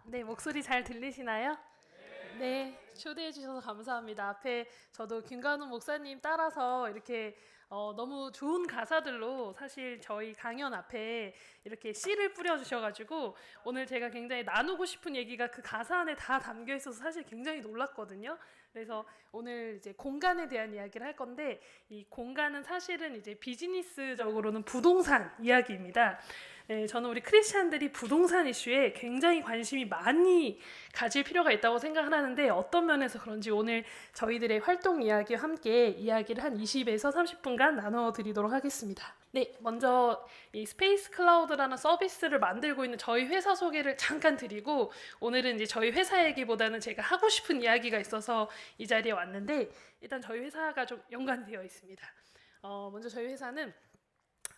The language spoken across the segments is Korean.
네, 목소리 잘 들리시나요? 네, 초대해 주셔서 감사합니다. 앞에 저도 김관훈 목사님 따라서 이렇게 너무 좋은 가사들로 사실 저희 강연 앞에 이렇게 씨를 뿌려 주셔가지고 오늘 제가 굉장히 나누고 싶은 얘기가 그 가사 안에 다 담겨 있어서 사실 굉장히 놀랐거든요. 그래서 오늘 이제 공간에 대한 이야기를 할 건데, 이 공간은 사실은 이제 비즈니스적으로는 부동산 이야기입니다. 네, 저는 우리 크리스찬들이 부동산 이슈에 굉장히 관심이 많이 가질 필요가 있다고 생각을 하는데, 어떤 면에서 그런지 오늘 저희들의 활동 이야기와 함께 이야기를 한 20에서 30분간 나눠 드리도록 하겠습니다. 네, 먼저 이 스페이스 클라우드라는 서비스를 만들고 있는 저희 회사 소개를 잠깐 드리고, 오늘은 이제 저희 회사 얘기보다는 제가 하고 싶은 이야기가 있어서 이 자리에 왔는데, 일단 저희 회사가 좀 연관되어 있습니다. 먼저 저희 회사는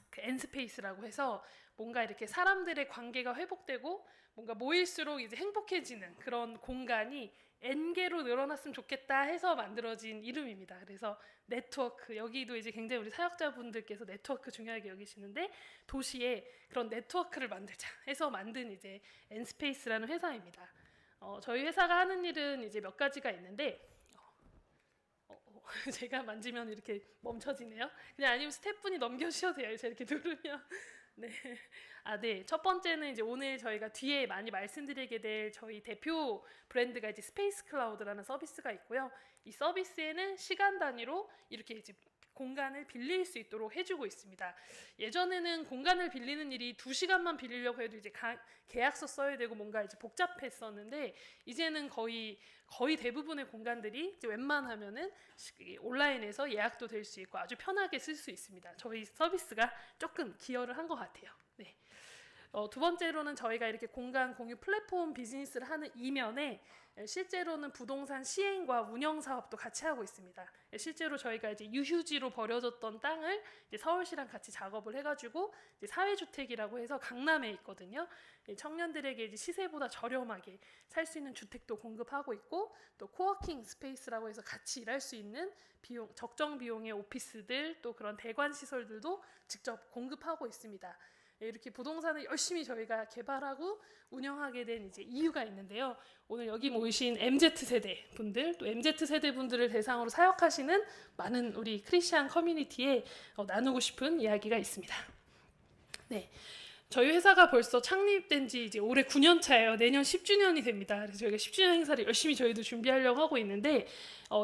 그 엔스페이스라고 해서 뭔가 이렇게 사람들의 관계가 회복되고 뭔가 모일수록 이제 행복해지는 그런 공간이 N개로 늘어났으면 좋겠다 해서 만들어진 이름입니다. 그래서 네트워크, 여기도 이제 굉장히 우리 사역자분들께서 네트워크 중요하게 여기시는데, 도시에 그런 네트워크를 만들자 해서 만든 이제 엔스페이스라는 회사입니다. 저희 회사가 하는 일은 이제 몇 가지가 있는데, 제가 만지면 이렇게 멈춰지네요. 그냥 아니면 스태프분이 넘겨주셔도 돼요. 제가 이렇게 누르면. 네. 네. 첫 번째는 이제 오늘 저희가 뒤에 많이 말씀드리게 될 저희 대표 브랜드가 이제 스페이스 클라우드라는 서비스가 있고요. 이 서비스에는 시간 단위로 이렇게 이제 공간을 빌릴 수 있도록 해주고 있습니다. 예전에는 공간을 빌리는 일이 2시간만 빌리려고 해도 이제 계약서 써야 되고 뭔가 이제 복잡했었는데, 이제는 거의 대부분의 공간들이 이제 웬만하면은 온라인에서 예약도 될 수 있고 아주 편하게 쓸 수 있습니다. 저희 서비스가 조금 기여를 한 것 같아요. 네. 두 번째로는 저희가 이렇게 공간 공유 플랫폼 비즈니스를 하는 이면에 실제로는 부동산 시행과 운영 사업도 같이 하고 있습니다. 실제로 저희가 이제 유휴지로 버려졌던 땅을 이제 서울시랑 같이 작업을 해가지고 이제 사회주택이라고 해서 강남에 있거든요. 청년들에게 이제 시세보다 저렴하게 살 수 있는 주택도 공급하고 있고, 또 코워킹 스페이스라고 해서 같이 일할 수 있는 적정 비용의 오피스들, 또 그런 대관 시설들도 직접 공급하고 있습니다. 이렇게 부동산을 열심히 저희가 개발하고 운영하게 된 이제 이유가 있는데요. 오늘 여기 모이신 MZ세대 분들, 또 MZ세대 분들을 대상으로 사역하시는 많은 우리 크리스찬 커뮤니티에 나누고 싶은 이야기가 있습니다. 네. 저희 회사가 벌써 창립된 지 이제 올해 9년 차예요. 내년 10주년이 됩니다. 그래서 저희가 10주년 행사를 열심히 저희도 준비하려고 하고 있는데,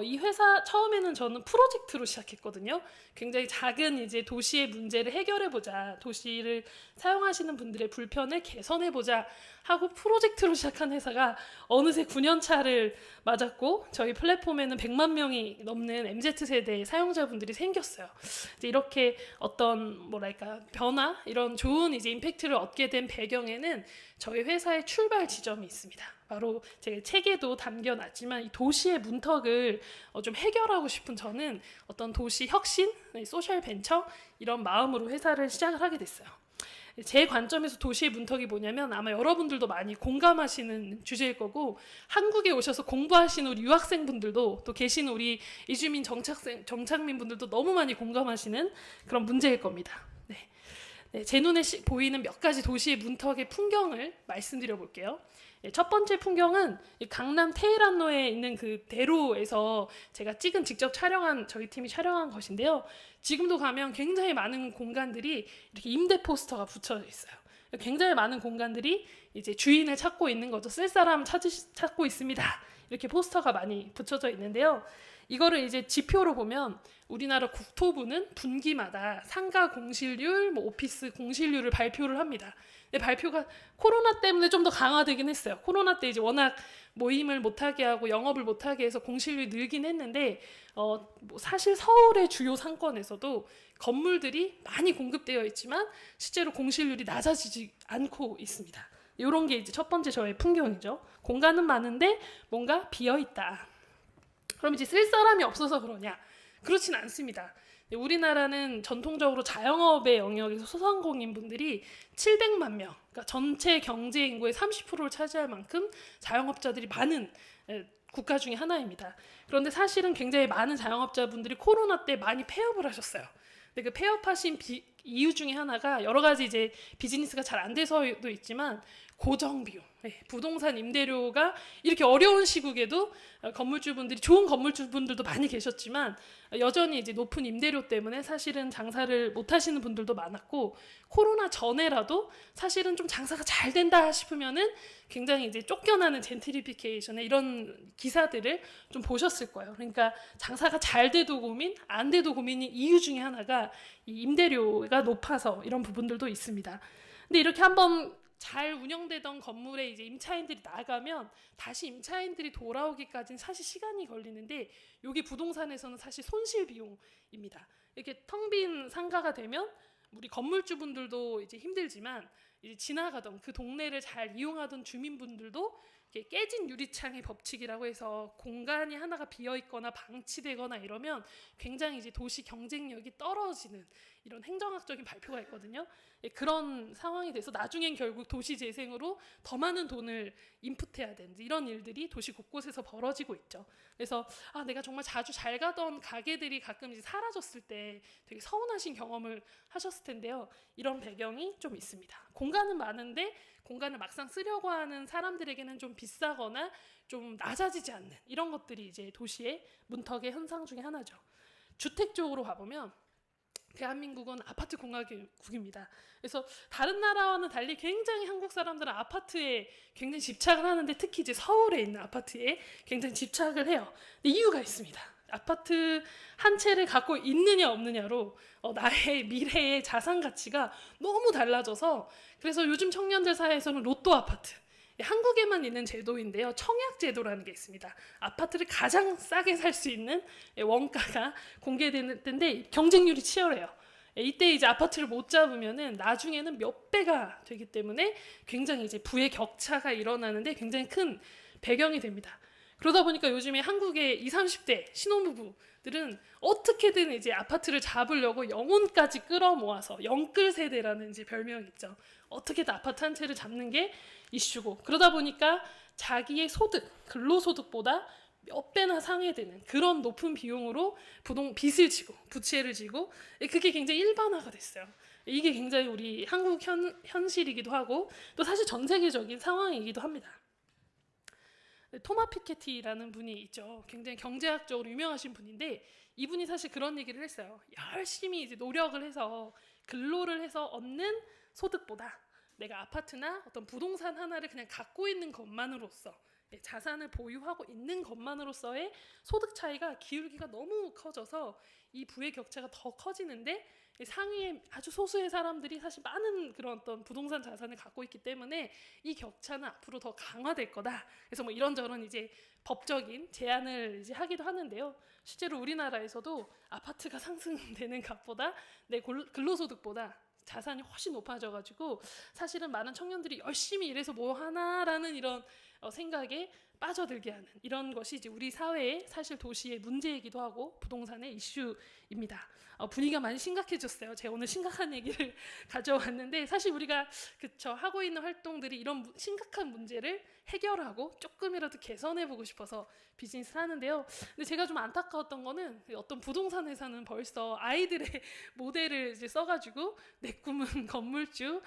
이 회사 처음에는 저는 프로젝트로 시작했거든요. 굉장히 작은 이제 도시의 문제를 해결해 보자, 도시를 사용하시는 분들의 불편을 개선해 보자 하고 프로젝트로 시작한 회사가 어느새 9년 차를 맞았고, 저희 플랫폼에는 100만 명이 넘는 MZ세대 사용자분들이 생겼어요. 이제 이렇게 어떤 뭐랄까 변화, 이런 좋은 이제 임팩트를 얻게 된 배경에는 저희 회사의 출발 지점이 있습니다. 바로 제가 책에도 담겨놨지만 이 도시의 문턱을 좀 해결하고 싶은 저는 어떤 도시 혁신, 소셜 벤처 이런 마음으로 회사를 시작을 하게 됐어요. 제 관점에서 도시의 문턱이 뭐냐면, 아마 여러분들도 많이 공감하시는 주제일 거고, 한국에 오셔서 공부하시는 우리 유학생분들도, 또 계신 우리 이주민 정착민분들도 너무 많이 공감하시는 그런 문제일 겁니다. 네, 제 눈에 보이는 몇 가지 도시의 문턱의 풍경을 말씀드려 볼게요. 첫 번째 풍경은 강남 테헤란로에 있는 그 대로에서 제가 직접 촬영한, 저희 팀이 촬영한 것인데요. 지금도 가면 굉장히 많은 공간들이 이렇게 임대 포스터가 붙여져 있어요. 굉장히 많은 공간들이 이제 주인을 찾고 있는 거죠. 쓸 사람 찾고 있습니다. 이렇게 포스터가 많이 붙여져 있는데요. 이거를 이제 지표로 보면 우리나라 국토부는 분기마다 상가 공실률, 오피스 공실률을 발표를 합니다. 근데 발표가 코로나 때문에 좀 더 강화되긴 했어요. 코로나 때 이제 워낙 모임을 못하게 하고 영업을 못하게 해서 공실률이 늘긴 했는데, 사실 서울의 주요 상권에서도 건물들이 많이 공급되어 있지만 실제로 공실률이 낮아지지 않고 있습니다. 이런 게 이제 첫 번째 저의 풍경이죠. 공간은 많은데 뭔가 비어 있다. 그럼 이제 쓸 사람이 없어서 그러냐? 그렇진 않습니다. 우리나라는 전통적으로 자영업의 영역에서 소상공인분들이 700만 명, 그러니까 전체 경제 인구의 30%를 차지할 만큼 자영업자들이 많은 국가 중에 하나입니다. 그런데 사실은 굉장히 많은 자영업자분들이 코로나 때 많이 폐업을 하셨어요. 근데 그 폐업하신 이유 중에 하나가 여러 가지 이제 비즈니스가 잘 안 돼서도 있지만, 고정 비용, 부동산 임대료가 이렇게 어려운 시국에도 건물주분들이 좋은 건물주분들도 많이 계셨지만 여전히 이제 높은 임대료 때문에 사실은 장사를 못 하시는 분들도 많았고, 코로나 전에라도 사실은 좀 장사가 잘 된다 싶으면은 굉장히 이제 쫓겨나는 젠트리피케이션의 이런 기사들을 좀 보셨을 거예요. 그러니까 장사가 잘 돼도 고민, 안 돼도 고민이 이유 중에 하나가 이 임대료가 높아서 이런 부분들도 있습니다. 근데 이렇게 한번 잘 운영되던 건물에 이제 임차인들이 나가면 다시 임차인들이 돌아오기까지는 사실 시간이 걸리는데, 여기 부동산에서는 사실 손실 비용입니다. 이렇게 텅 빈 상가가 되면 우리 건물주분들도 이제 힘들지만 이제 지나가던 그 동네를 잘 이용하던 주민분들도 이렇게 깨진 유리창의 법칙이라고 해서 공간이 하나가 비어 있거나 방치되거나 이러면 굉장히 이제 도시 경쟁력이 떨어지는 이런 행정학적인 발표가 있거든요. 그런 상황이 돼서 나중엔 결국 도시 재생으로 더 많은 돈을 인풋해야 되는 이런 일들이 도시 곳곳에서 벌어지고 있죠. 그래서 내가 정말 자주 잘 가던 가게들이 가끔 이제 사라졌을 때 되게 서운하신 경험을 하셨을 텐데요. 이런 배경이 좀 있습니다. 공간은 많은데 공간을 막상 쓰려고 하는 사람들에게는 좀 비싸거나 좀 낮아지지 않는 이런 것들이 이제 도시의 문턱의 현상 중에 하나죠. 주택 쪽으로 가보면 대한민국은 아파트 공화국입니다. 그래서 다른 나라와는 달리 굉장히 한국 사람들은 아파트에 굉장히 집착을 하는데, 특히 이제 서울에 있는 아파트에 굉장히 집착을 해요. 근데 이유가 있습니다. 아파트 한 채를 갖고 있느냐 없느냐로 나의 미래의 자산 가치가 너무 달라져서, 그래서 요즘 청년들 사이에서는 로또 아파트, 한국에만 있는 제도인데요. 청약 제도라는 게 있습니다. 아파트를 가장 싸게 살 수 있는 원가가 공개되는 때인데 경쟁률이 치열해요. 이때 이제 아파트를 못 잡으면은 나중에는 몇 배가 되기 때문에 굉장히 이제 부의 격차가 일어나는데 굉장히 큰 배경이 됩니다. 그러다 보니까 요즘에 한국의 20, 30대 신혼부부들은 어떻게든 이제 아파트를 잡으려고 영혼까지 끌어모아서 영끌 세대라는 이제 별명이 있죠. 어떻게든 아파트 한 채를 잡는 게 이슈고, 그러다 보니까 자기의 소득, 근로소득보다 몇 배나 상회되는 그런 높은 비용으로 빚을 지고 부채를 지고, 그게 굉장히 일반화가 됐어요. 이게 굉장히 우리 한국 현실이기도 하고 또 사실 전 세계적인 상황이기도 합니다. 토마 피케티라는 분이 있죠. 굉장히 경제학적으로 유명하신 분인데, 이분이 사실 그런 얘기를 했어요. 열심히 이제 노력을 해서 근로를 해서 얻는 소득보다 내가 아파트나 어떤 부동산 하나를 그냥 갖고 있는 것만으로써, 자산을 보유하고 있는 것만으로서의 소득 차이가 기울기가 너무 커져서 이 부의 격차가 더 커지는데, 상위에 아주 소수의 사람들이 사실 많은 그런 어떤 부동산 자산을 갖고 있기 때문에 이 격차는 앞으로 더 강화될 거다. 그래서 뭐 이런저런 이제 법적인 제안을 이제 하기도 하는데요. 실제로 우리나라에서도 아파트가 상승되는 값보다 내 근로소득보다 자산이 훨씬 높아져가지고 사실은 많은 청년들이 열심히 일해서 뭐 하나라는 이런 생각에 빠져들게 하는 이런 것이 이제 우리 사회의 사실 도시의 문제이기도 하고 부동산의 이슈입니다. 분위기가 많이 심각해졌어요. 제가 오늘 심각한 얘기를 가져왔는데, 사실 우리가 하고 있는 활동들이 이런 심각한 문제를 해결하고 조금이라도 개선해보고 싶어서 비즈니스를 하는데요. 근데 제가 좀 안타까웠던 거는 어떤 부동산 회사는 벌써 아이들의 모델을 이제 써가지고 내 꿈은 건물주,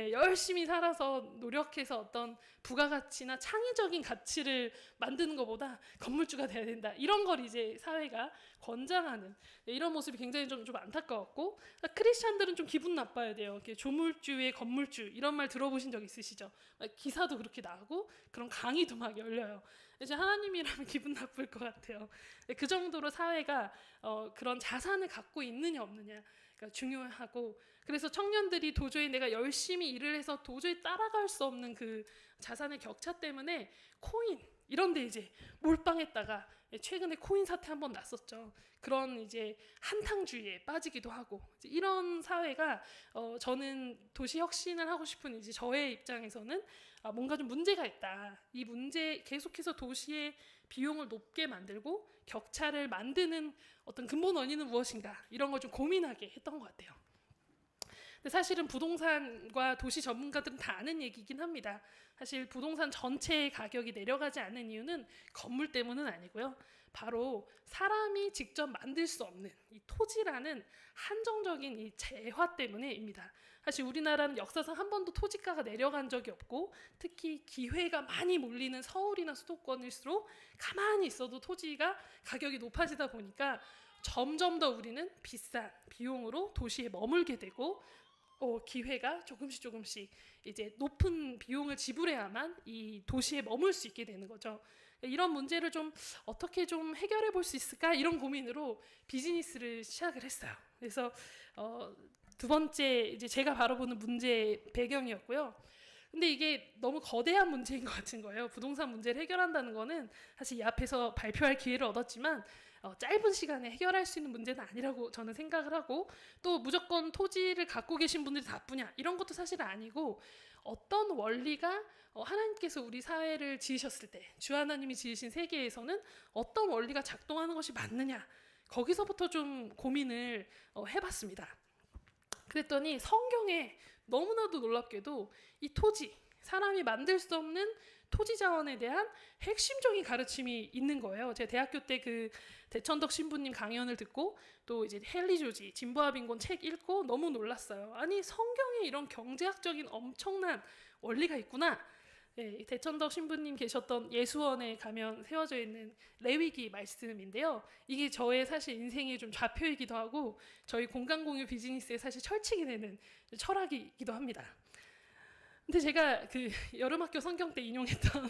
열심히 살아서 노력해서 어떤 부가가치나 창의적인 가치를 만드는 것보다 건물주가 돼야 된다, 이런 걸 이제 사회가 권장하는 이런 모습이 굉장히 좀 안타까웠고, 크리스찬들은 좀 기분 나빠야 돼요. 이렇게 조물주의 건물주 이런 말 들어보신 적 있으시죠? 기사도 그렇게 나오고 그런 강의도 막 열려요. 이제 하나님이라면 기분 나쁠 것 같아요. 그 정도로 사회가 그런 자산을 갖고 있느냐 없느냐가 중요하고, 그래서 청년들이 도저히 내가 열심히 일을 해서 도저히 따라갈 수 없는 그 자산의 격차 때문에 코인 이런 데 이제 몰빵했다가 최근에 코인 사태 한번 났었죠. 그런 이제 한탕주의에 빠지기도 하고, 이제 이런 사회가 저는 도시 혁신을 하고 싶은 이제 저의 입장에서는 뭔가 좀 문제가 있다. 이 문제 계속해서 도시의 비용을 높게 만들고 격차를 만드는 어떤 근본 원인은 무엇인가, 이런 걸 좀 고민하게 했던 것 같아요. 근데 사실은 부동산과 도시 전문가들은 다 아는 얘기긴 합니다. 사실 부동산 전체의 가격이 내려가지 않는 이유는 건물 때문은 아니고요. 바로 사람이 직접 만들 수 없는 이 토지라는 한정적인 이 재화 때문에입니다. 사실 우리나라는 역사상 한 번도 토지가가 내려간 적이 없고, 특히 기회가 많이 몰리는 서울이나 수도권일수록 가만히 있어도 토지가 가격이 높아지다 보니까 점점 더 우리는 비싼 비용으로 도시에 머물게 되고, 기회가 조금씩 이제 높은 비용을 지불해야만 이 도시에 머물 수 있게 되는 거죠. 이런 문제를 좀 어떻게 좀 해결해 볼 수 있을까, 이런 고민으로 비즈니스를 시작을 했어요. 그래서 두 번째 이제 제가 바라보는 문제 배경이었고요. 근데 이게 너무 거대한 문제인 것 같은 거예요. 부동산 문제를 해결한다는 거는 사실 이 앞에서 발표할 기회를 얻었지만 짧은 시간에 해결할 수 있는 문제는 아니라고 저는 생각을 하고, 또 무조건 토지를 갖고 계신 분들이 나쁘냐, 이런 것도 사실 아니고, 어떤 원리가 하나님께서 우리 사회를 지으셨을 때, 주 하나님이 지으신 세계에서는 어떤 원리가 작동하는 것이 맞느냐, 거기서부터 좀 고민을 해봤습니다. 그랬더니 성경에 너무나도 놀랍게도 이 토지, 사람이 만들 수 없는 토지 자원에 대한 핵심적인 가르침이 있는 거예요. 제가 대학교 때 그 대천덕 신부님 강연을 듣고, 또 이제 헨리 조지 진보와 빈곤 책 읽고 너무 놀랐어요. 아니, 성경에 이런 경제학적인 엄청난 원리가 있구나. 네, 대천덕 신부님 계셨던 예수원에 가면 세워져 있는 레위기 말씀인데요. 이게 저의 사실 인생의 좀 좌표이기도 하고, 저희 공간공유 비즈니스의 사실 철칙이 되는 철학이기도 합니다. 근데 제가 그 여름학교 성경 때 인용했던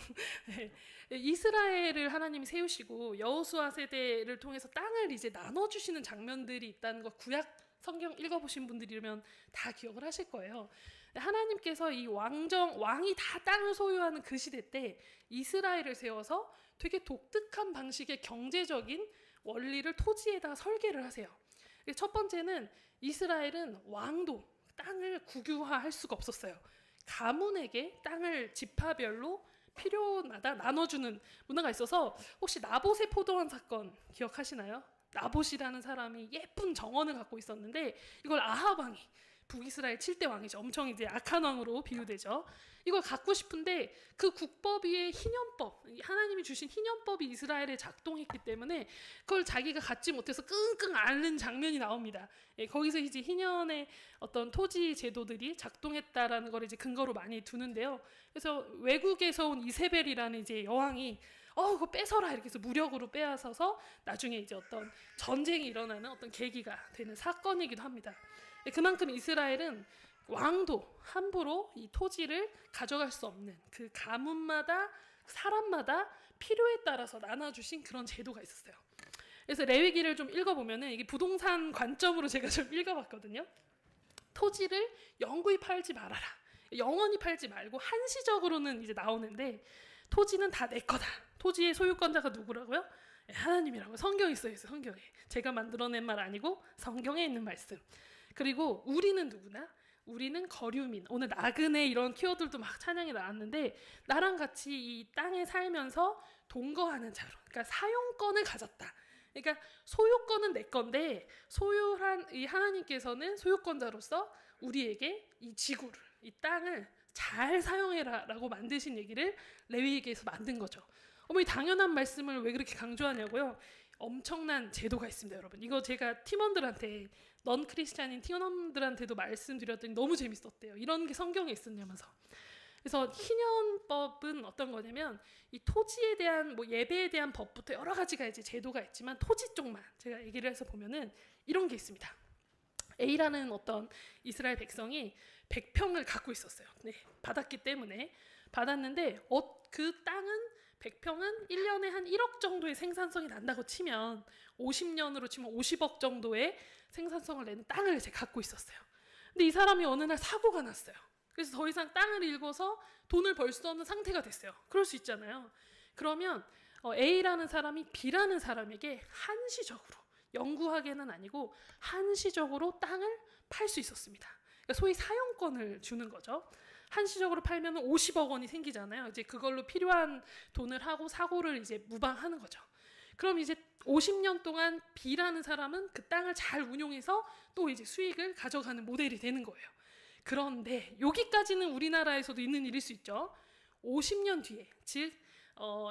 이스라엘을 하나님이 세우시고 여호수아 세대를 통해서 땅을 이제 나눠주시는 장면들이 있다는 거, 구약 성경 읽어보신 분들이면 다 기억을 하실 거예요. 하나님께서 이 왕이 다 땅을 소유하는 그 시대 때 이스라엘을 세워서 되게 독특한 방식의 경제적인 원리를 토지에다가 설계를 하세요. 첫 번째는 이스라엘은 왕도 땅을 국유화할 수가 없었어요. 가문에게 땅을 지파별로 필요마다 나눠주는 문화가 있어서, 혹시 나봇의 포도원 사건 기억하시나요? 나봇이라는 사람이 예쁜 정원을 갖고 있었는데, 이걸 아합 왕이, 북이스라엘 7대 왕이죠. 엄청 이제 악한 왕으로 비유되죠. 이걸 갖고 싶은데 그 국법 위에 희년법, 하나님이 주신 희년법이 이스라엘에 작동했기 때문에 그걸 자기가 갖지 못해서 끙끙 앓는 장면이 나옵니다. 거기서 이제 희년의 어떤 토지 제도들이 작동했다라는 걸 이제 근거로 많이 두는데요. 그래서 외국에서 온 이세벨이라는 이제 여왕이 그거 뺏어라 이렇게 해서 무력으로 빼앗아서 나중에 이제 어떤 전쟁이 일어나는 어떤 계기가 되는 사건이기도 합니다. 그만큼 이스라엘은 왕도 함부로 이 토지를 가져갈 수 없는, 그 가문마다 사람마다 필요에 따라서 나눠주신 그런 제도가 있었어요. 그래서 레위기를 좀 읽어보면은, 이게 부동산 관점으로 제가 좀 읽어봤거든요. 토지를 영구히 팔지 말아라, 영원히 팔지 말고 한시적으로는 이제 나오는데, 토지는 다 내 거다. 토지의 소유권자가 누구라고요? 하나님이라고 성경에 써 있어요. 성경에. 제가 만들어낸 말 아니고 성경에 있는 말씀. 그리고 우리는 누구나? 우리는 거류민. 오늘 나그네 이런 키워드들도 막 찬양이 나왔는데, 나랑 같이 이 땅에 살면서 동거하는 자로, 그러니까 사용권을 가졌다. 그러니까 소유권은 내 건데, 소유한 이 하나님께서는 소유권자로서 우리에게 이 지구를, 이 땅을 잘 사용해라라고 만드신 얘기를 레위기에서 만든 거죠. 이 당연한 말씀을 왜 그렇게 강조하냐고요? 엄청난 제도가 있습니다, 여러분. 이거 제가 팀원들한테, 넌 크리스찬인 팀원들한테도 말씀드렸더니 너무 재밌었대요. 이런 게 성경에 있었냐면서. 그래서 희년법은 어떤 거냐면, 이 토지에 대한 예배에 대한 법부터 여러 가지가 이제 제도가 있지만, 토지 쪽만 제가 얘기를 해서 보면은 이런 게 있습니다. A라는 어떤 이스라엘 백성이 100평을 갖고 있었어요. 네, 받았기 때문에 받았는데, 그 땅은 100평은 1년에 한 1억 정도의 생산성이 난다고 치면, 50년으로 치면 50억 정도의 생산성을 내는 땅을 이제 갖고 있었어요. 근데 이 사람이 어느 날 사고가 났어요. 그래서 더 이상 땅을 읽어서 돈을 벌 수 없는 상태가 됐어요. 그럴 수 있잖아요. 그러면 A라는 사람이 B라는 사람에게 한시적으로, 영구하게는 아니고 한시적으로 땅을 팔 수 있었습니다. 그러니까 소위 사용권을 주는 거죠. 한시적으로 팔면 50억 원이 생기잖아요. 이제 그걸로 필요한 돈을 하고 사고를 이제 무방하는 거죠. 그럼 이제 50년 동안 B라는 사람은 그 땅을 잘 운용해서 또 이제 수익을 가져가는 모델이 되는 거예요. 그런데 여기까지는 우리나라에서도 있는 일일 수 있죠. 50년 뒤에, 즉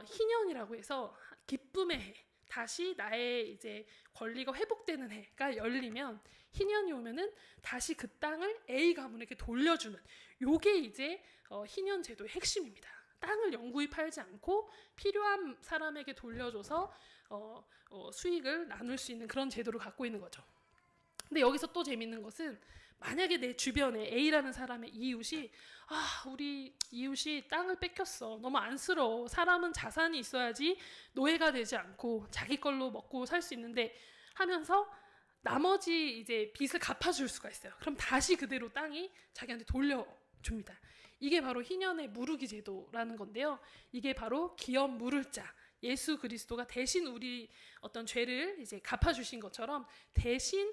희년이라고 해서 기쁨의 해, 다시 나의 이제 권리가 회복되는 해가 열리면 희년이 오면은 다시 그 땅을 A 가문에게 돌려주는 요게 이제 희년 제도의 핵심입니다. 땅을 영구히 팔지 않고 필요한 사람에게 돌려줘서 수익을 나눌 수 있는 그런 제도를 갖고 있는 거죠. 근데 여기서 또 재밌는 것은 만약에 내 주변에 A라는 사람의 이웃이 우리 이웃이 땅을 뺏겼어. 너무 안쓰러워. 사람은 자산이 있어야지 노예가 되지 않고 자기 걸로 먹고 살 수 있는데 하면서 나머지 이제 빚을 갚아줄 수가 있어요. 그럼 다시 그대로 땅이 자기한테 돌려줍니다. 이게 바로 희년의 무르기 제도라는 건데요. 이게 바로 기업 물을 자. 예수 그리스도가 대신 우리 어떤 죄를 이제 갚아주신 것처럼 대신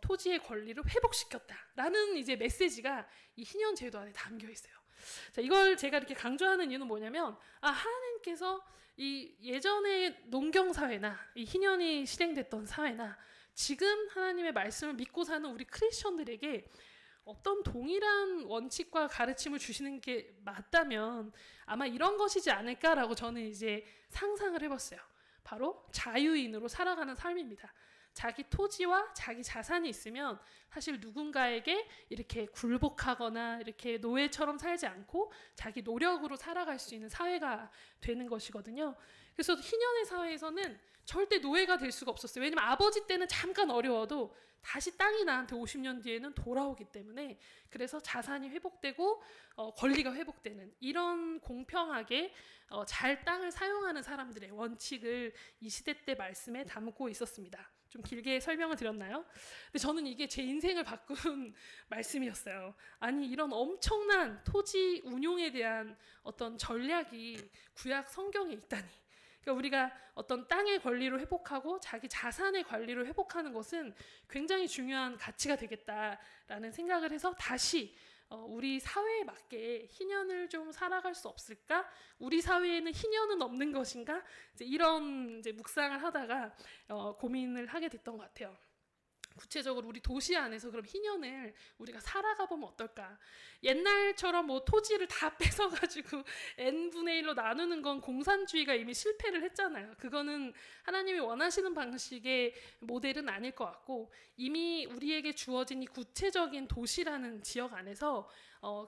토지의 권리를 회복시켰다라는 이제 메시지가 이 희년 제도 안에 담겨 있어요. 자, 이걸 제가 이렇게 강조하는 이유는 뭐냐면 하나님께서 이 예전의 농경 사회나 이 희년이 실행됐던 사회나 지금 하나님의 말씀을 믿고 사는 우리 크리스천들에게 어떤 동일한 원칙과 가르침을 주시는 게 맞다면 아마 이런 것이지 않을까라고 저는 이제 상상을 해봤어요. 바로 자유인으로 살아가는 삶입니다. 자기 토지와 자기 자산이 있으면 사실 누군가에게 이렇게 굴복하거나 이렇게 노예처럼 살지 않고 자기 노력으로 살아갈 수 있는 사회가 되는 것이거든요. 그래서 희년의 사회에서는 절대 노예가 될 수가 없었어요. 왜냐면 아버지 때는 잠깐 어려워도 다시 땅이 나한테 50년 뒤에는 돌아오기 때문에 그래서 자산이 회복되고 권리가 회복되는 이런 공평하게 잘 땅을 사용하는 사람들의 원칙을 이 시대 때 말씀에 담고 있었습니다. 좀 길게 설명을 드렸나요? 근데 저는 이게 제 인생을 바꾼 말씀이었어요. 아니 이런 엄청난 토지 운용에 대한 어떤 전략이 구약 성경에 있다니. 그러니까 우리가 어떤 땅의 권리를 회복하고 자기 자산의 관리를 회복하는 것은 굉장히 중요한 가치가 되겠다라는 생각을 해서 다시 우리 사회에 맞게 희년을 좀 살아갈 수 없을까? 우리 사회에는 희년은 없는 것인가? 이런 묵상을 하다가 고민을 하게 됐던 것 같아요. 구체적으로 우리 도시 안에서 그럼 희년을 우리가 살아가 보면 어떨까? 옛날처럼 뭐 토지를 다 뺏어가지고 n분의 1로 나누는 건 공산주의가 이미 실패를 했잖아요. 그거는 하나님이 원하시는 방식의 모델은 아닐 것 같고 이미 우리에게 주어진 이 구체적인 도시라는 지역 안에서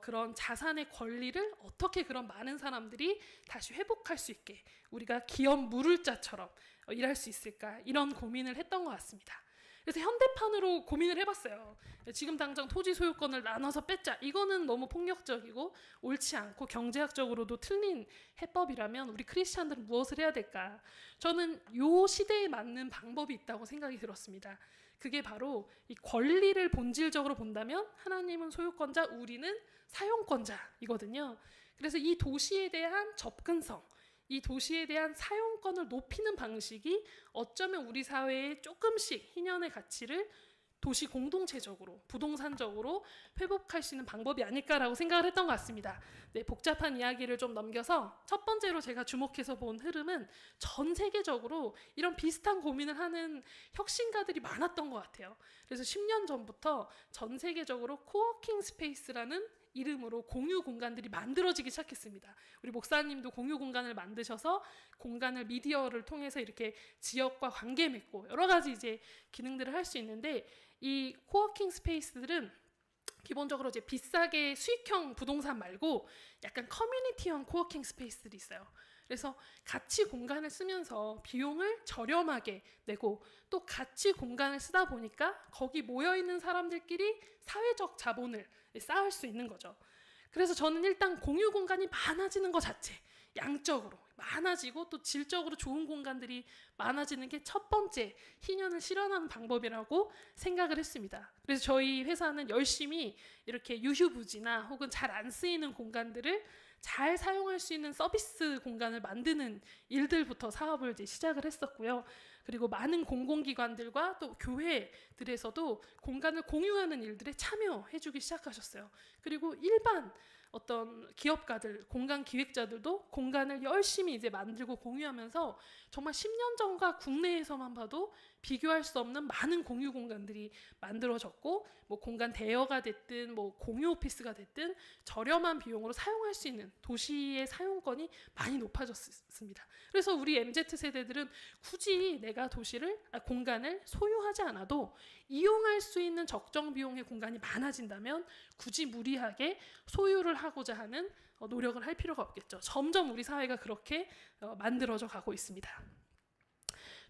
그런 자산의 권리를 어떻게 그런 많은 사람들이 다시 회복할 수 있게 우리가 기업 물을 자처럼 일할 수 있을까? 이런 고민을 했던 것 같습니다. 그래서 현대판으로 고민을 해봤어요. 지금 당장 토지 소유권을 나눠서 뺏자. 이거는 너무 폭력적이고 옳지 않고 경제학적으로도 틀린 해법이라면 우리 크리스찬들은 무엇을 해야 될까? 저는 이 시대에 맞는 방법이 있다고 생각이 들었습니다. 그게 바로 이 권리를 본질적으로 본다면 하나님은 소유권자, 우리는 사용권자이거든요. 그래서 이 도시에 대한 접근성, 이 도시에 대한 사용권을 높이는 방식이 어쩌면 우리 사회에 조금씩 희년의 가치를 도시 공동체적으로, 부동산적으로 회복할 수 있는 방법이 아닐까라고 생각을 했던 것 같습니다. 네, 복잡한 이야기를 좀 넘겨서 첫 번째로 제가 주목해서 본 흐름은 전 세계적으로 이런 비슷한 고민을 하는 혁신가들이 많았던 것 같아요. 그래서 10년 전부터 전 세계적으로 코워킹 스페이스라는 이름으로 공유 공간들이 만들어지기 시작했습니다. 우리 목사님도 공유 공간을 만드셔서 공간을 미디어를 통해서 이렇게 지역과 관계 맺고 여러 가지 이제 기능들을 할 수 있는데 이 코워킹 스페이스들은 기본적으로 이제 비싸게 수익형 부동산 말고 약간 커뮤니티형 코워킹 스페이스들이 있어요. 그래서 같이 공간을 쓰면서 비용을 저렴하게 내고 또 같이 공간을 쓰다 보니까 거기 모여있는 사람들끼리 사회적 자본을 쌓을 수 있는 거죠. 그래서 저는 일단 공유 공간이 많아지는 것 자체, 양적으로 많아지고 또 질적으로 좋은 공간들이 많아지는 게 첫 번째 희년을 실현하는 방법이라고 생각을 했습니다. 그래서 저희 회사는 열심히 이렇게 유휴부지나 혹은 잘 안 쓰이는 공간들을 잘 사용할 수 있는 서비스 공간을 만드는 일들부터 사업을 이제 시작을 했었고요. 그리고 많은 공공기관들과 또 교회들에서도 공간을 공유하는 일들에 참여해주기 시작하셨어요. 그리고 일반 어떤 기업가들, 공간 기획자들도 공간을 열심히 이제 만들고 공유하면서 정말 10년 전과 국내에서만 봐도 비교할 수 없는 많은 공유 공간들이 만들어졌고, 뭐 공간 대여가 됐든 뭐 공유 오피스가 됐든 저렴한 비용으로 사용할 수 있는 도시의 사용권이 많이 높아졌습니다. 그래서 우리 MZ 세대들은 굳이 내가 공간을 소유하지 않아도 이용할 수 있는 적정 비용의 공간이 많아진다면 굳이 무리하게 소유를 하고자 하는 노력을 할 필요가 없겠죠. 점점 우리 사회가 그렇게 만들어져 가고 있습니다.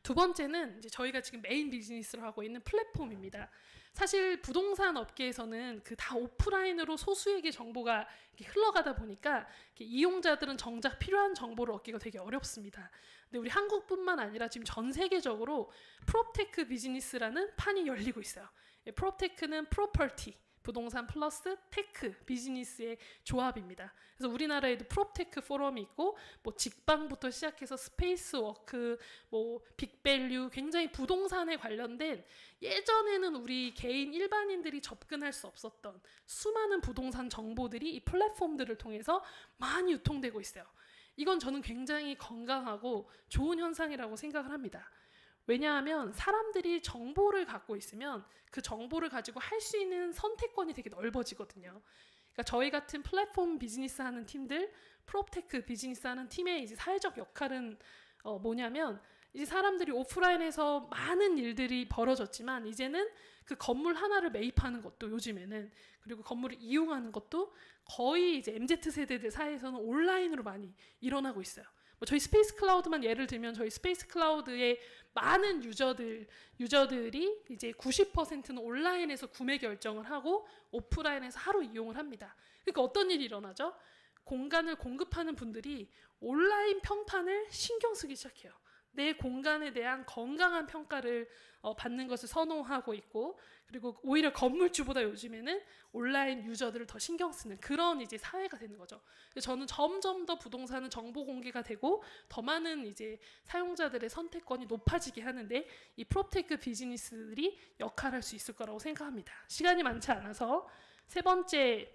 두 번째는 이제 저희가 지금 메인 비즈니스를 하고 있는 플랫폼입니다. 사실 부동산 업계에서는 그 다 오프라인으로 소수에게 정보가 흘러가다 보니까 이용자들은 정작 필요한 정보를 얻기가 되게 어렵습니다. 근데 우리 한국뿐만 아니라 지금 전 세계적으로 프롭테크 비즈니스라는 판이 열리고 있어요. 프롭테크는 프로퍼티, 부동산 플러스 테크, 비즈니스의 조합입니다. 그래서 우리나라에도 프롭테크 포럼이 있고, 뭐 직방부터 시작해서 스페이스워크, 뭐 빅밸류, 굉장히 부동산에 관련된 예전에는 우리 개인 일반인들이 접근할 수 없었던 수많은 부동산 정보들이 이 플랫폼들을 통해서 많이 유통되고 있어요. 이건 저는 굉장히 건강하고 좋은 현상이라고 생각을 합니다. 왜냐하면 사람들이 정보를 갖고 있으면 그 정보를 가지고 할 수 있는 선택권이 되게 넓어지거든요. 그러니까 저희 같은 플랫폼 비즈니스 하는 팀들, 프롭테크 비즈니스 하는 팀의 이제 사회적 역할은 뭐냐면, 이제 사람들이 오프라인에서 많은 일들이 벌어졌지만 이제는 그 건물 하나를 매입하는 것도 요즘에는, 그리고 건물을 이용하는 것도 거의 이제 MZ 세대들 사이에서는 온라인으로 많이 일어나고 있어요. 뭐 저희 스페이스 클라우드만 예를 들면 저희 스페이스 클라우드의 많은 유저들이 이제 90%는 온라인에서 구매 결정을 하고 오프라인에서 하루 이용을 합니다. 그러니까 어떤 일이 일어나죠? 공간을 공급하는 분들이 온라인 평판을 신경 쓰기 시작해요. 내 공간에 대한 건강한 평가를 받는 것을 선호하고 있고, 그리고 오히려 건물주보다 요즘에는 온라인 유저들을 더 신경 쓰는 그런 이제 사회가 되는 거죠. 저는 점점 더 부동산은 정보 공개가 되고 더 많은 이제 사용자들의 선택권이 높아지게 하는데 이 프롭테크 비즈니스들이 역할할 수 있을 거라고 생각합니다. 시간이 많지 않아서 세 번째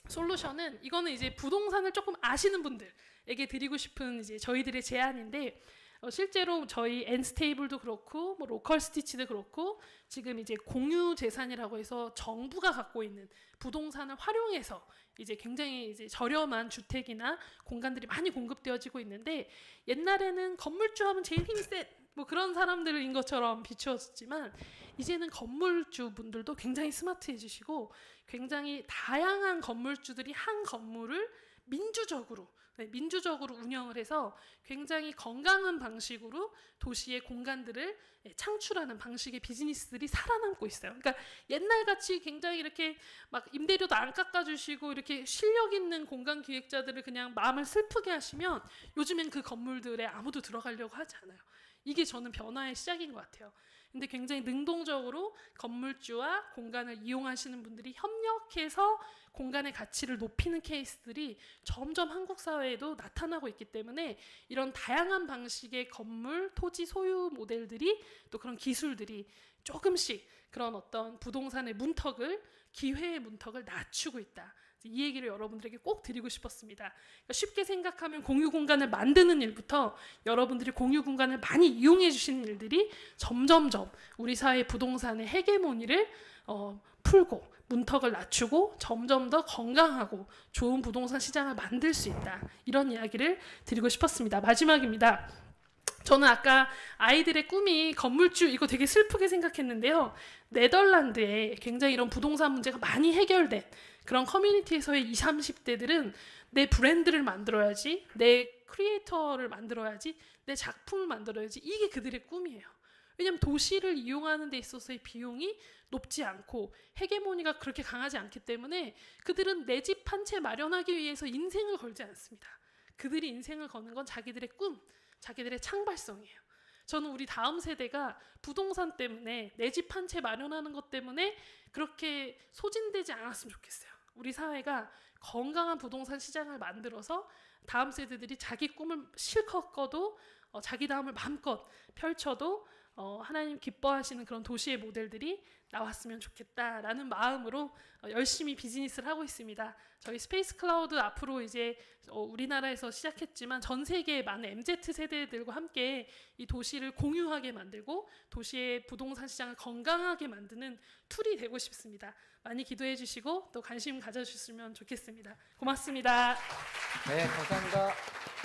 솔루션은, 이거는 이제 부동산을 조금 아시는 분들에게 드리고 싶은 이제 저희들의 제안인데, 실제로 저희 엔스테이블도 그렇고 뭐 로컬 스티치도 그렇고 지금 이제 공유 재산이라고 해서 정부가 갖고 있는 부동산을 활용해서 이제 굉장히 이제 저렴한 주택이나 공간들이 많이 공급되어지고 있는데, 옛날에는 건물주 하면 제일 힘이 센 뭐 그런 사람들인 것처럼 비추었지만 이제는 건물주 분들도 굉장히 스마트해지시고 굉장히 다양한 건물주들이 한 건물을 민주적으로 운영을 해서 굉장히 건강한 방식으로 도시의 공간들을 창출하는 방식의 비즈니스들이 살아남고 있어요. 그러니까 옛날같이 굉장히 이렇게 막 임대료도 안 깎아주시고 이렇게 실력 있는 공간 기획자들을 그냥 마음을 슬프게 하시면 요즘엔 그 건물들에 아무도 들어가려고 하지 않아요. 이게 저는 변화의 시작인 것 같아요. 근데 굉장히 능동적으로 건물주와 공간을 이용하시는 분들이 협력해서 공간의 가치를 높이는 케이스들이 점점 한국 사회에도 나타나고 있기 때문에 이런 다양한 방식의 건물, 토지 소유 모델들이 또 그런 기술들이 조금씩 그런 어떤 부동산의 문턱을, 기회의 문턱을 낮추고 있다. 이 얘기를 여러분들에게 꼭 드리고 싶었습니다. 그러니까 쉽게 생각하면 공유 공간을 만드는 일부터 여러분들이 공유 공간을 많이 이용해 주시는 일들이 점점점 우리 사회 부동산의 헤게모니를 풀고 문턱을 낮추고 점점 더 건강하고 좋은 부동산 시장을 만들 수 있다. 이런 이야기를 드리고 싶었습니다. 마지막입니다. 저는 아까 아이들의 꿈이 건물주, 이거 되게 슬프게 생각했는데요. 네덜란드에 굉장히 이런 부동산 문제가 많이 해결된 그런 커뮤니티에서의 20, 30대들은 내 브랜드를 만들어야지, 내 크리에이터를 만들어야지, 내 작품을 만들어야지, 이게 그들의 꿈이에요. 왜냐하면 도시를 이용하는 데 있어서의 비용이 높지 않고 헤게모니가 그렇게 강하지 않기 때문에 그들은 내 집 한 채 마련하기 위해서 인생을 걸지 않습니다. 그들이 인생을 거는 건 자기들의 꿈, 자기들의 창발성이에요. 저는 우리 다음 세대가 부동산 때문에 내 집 한 채 마련하는 것 때문에 그렇게 소진되지 않았으면 좋겠어요. 우리 사회가 건강한 부동산 시장을 만들어서 다음 세대들이 자기 꿈을 실컷 꿔도 자기 다음을 마음껏 펼쳐도 하나님 기뻐하시는 그런 도시의 모델들이 나왔으면 좋겠다라는 마음으로 열심히 비즈니스를 하고 있습니다. 저희 스페이스 클라우드 앞으로 이제 우리나라에서 시작했지만 전 세계의 많은 MZ 세대들과 함께 이 도시를 공유하게 만들고 도시의 부동산 시장을 건강하게 만드는 툴이 되고 싶습니다. 많이 기도해 주시고 또 관심 가져주셨으면 좋겠습니다. 고맙습니다. 네, 감사합니다.